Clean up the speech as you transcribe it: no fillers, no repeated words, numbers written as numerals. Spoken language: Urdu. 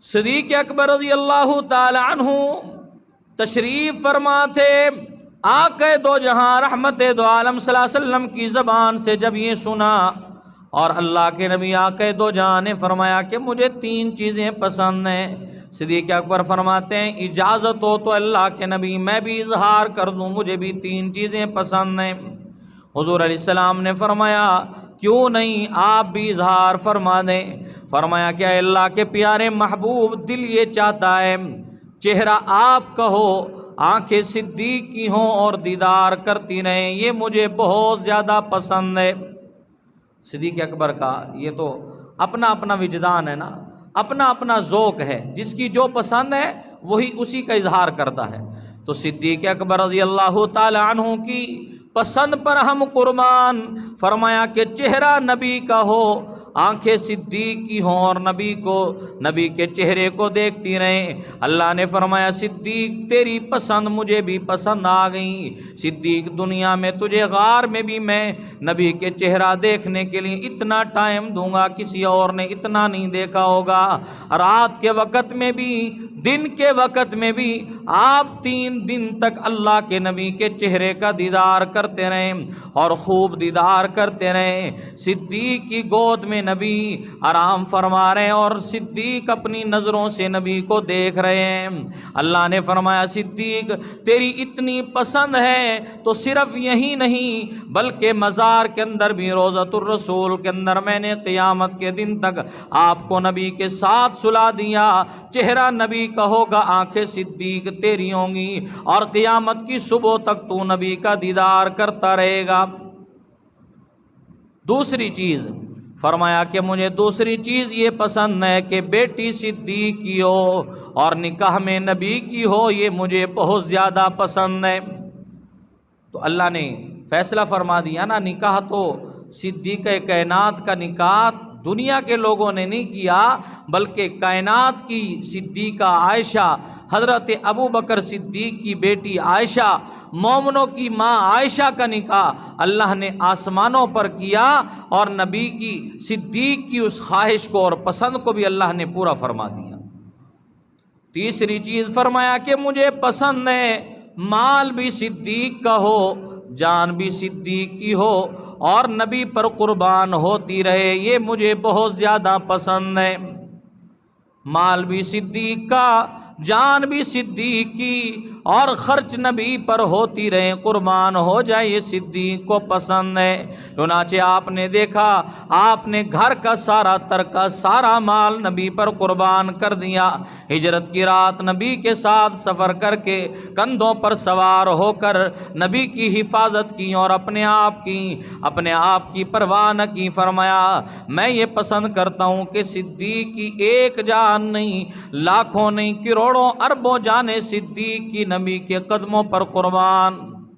صدیق اکبر رضی اللہ تعالی عنہ تشریف فرما تھے، آقا دو جہاں رحمت دو عالم صلی اللہ علیہ وسلم کی زبان سے جب یہ سنا، اور اللہ کے نبی آقا دو جہاں نے فرمایا کہ مجھے 3 چیزیں پسند ہیں، صدیق اکبر فرماتے ہیں اجازت ہو تو اللہ کے نبی میں بھی اظہار کر دوں، مجھے بھی 3 چیزیں پسند ہیں۔ حضور علیہ السلام نے فرمایا کیوں نہیں، آپ بھی اظہار فرما دیں۔ فرمایا کہ اے اللہ کے پیارے محبوب، دل یہ چاہتا ہے چہرہ آپ کا ہو، آنکھیں صدیق کی ہوں اور دیدار کرتی رہیں، یہ مجھے بہت زیادہ پسند ہے۔ صدیق اکبر کا یہ تو اپنا اپنا وجدان ہے نا، اپنا اپنا ذوق ہے، جس کی جو پسند ہے وہی اسی کا اظہار کرتا ہے۔ تو صدیق اکبر رضی اللہ تعالی عنہ کی پسند پر ہم قربان۔ فرمایا کہ چہرہ نبی کا ہو، آنکھیں صدیق کی ہوں اور نبی کے چہرے کو دیکھتی رہیں۔ اللہ نے فرمایا صدیق تیری پسند مجھے بھی پسند آ گئی، صدیق دنیا میں تجھے غار میں بھی میں نبی کے چہرہ دیکھنے کے لیے اتنا ٹائم دوں گا، کسی اور نے اتنا نہیں دیکھا ہوگا۔ رات کے وقت میں بھی، دن کے وقت میں بھی آپ 3 دن تک اللہ کے نبی کے چہرے کا دیدار کرتے رہیں اور خوب دیدار کرتے رہیں۔ صدیق کی گود میں نبی آرام فرما رہے ہیں اور صدیق اپنی نظروں سے نبی کو دیکھ رہے ہیں۔ اللہ نے فرمایا صدیق تیری اتنی پسند ہے تو صرف یہی نہیں بلکہ مزار کے اندر بھی، روضۃ الرسول کے اندر میں نے قیامت کے دن تک آپ کو نبی کے ساتھ سلا دیا، چہرہ نبی کا ہوگا، آنکھیں صدیق تیری ہوں گی، اور قیامت کی صبح تک تو نبی کا دیدار کرتا رہے گا۔ دوسری چیز فرمایا کہ مجھے دوسری چیز یہ پسند ہے کہ بیٹی صدیق کی ہو اور نکاح میں نبی کی ہو، یہ مجھے بہت زیادہ پسند ہے۔ تو اللہ نے فیصلہ فرما دیا نا، نکاح تو صدیق کائنات کا نکاح دنیا کے لوگوں نے نہیں کیا، بلکہ کائنات کی صدیقہ عائشہ، حضرت ابو بکر صدیق کی بیٹی عائشہ، مومنوں کی ماں عائشہ کا نکاح اللہ نے آسمانوں پر کیا، اور نبی کی صدیق کی اس خواہش کو اور پسند کو بھی اللہ نے پورا فرما دیا۔ تیسری چیز فرمایا کہ مجھے پسند ہے مال بھی صدیق کا ہو، جان بھی صدیق کی ہو، اور نبی پر قربان ہوتی رہے، یہ مجھے بہت زیادہ پسند ہے۔ مال بھی صدیق کا، جان بھی صدیق کی، اور خرچ نبی پر ہوتی رہے، قربان ہو جائے، یہ صدیق کو پسند ہے۔ چنانچہ آپ نے دیکھا آپ نے گھر کا سارا ترکہ، سارا مال نبی پر قربان کر دیا۔ ہجرت کی رات نبی کے ساتھ سفر کر کے کندھوں پر سوار ہو کر نبی کی حفاظت کی اور اپنے آپ کی پرواہ نہ کی۔ فرمایا میں یہ پسند کرتا ہوں کہ صدیق کی ایک جان نہیں، لاکھوں نہیں، کروڑوں اربوں جانیں صدیق کی نبی کے قدموں پر قربان۔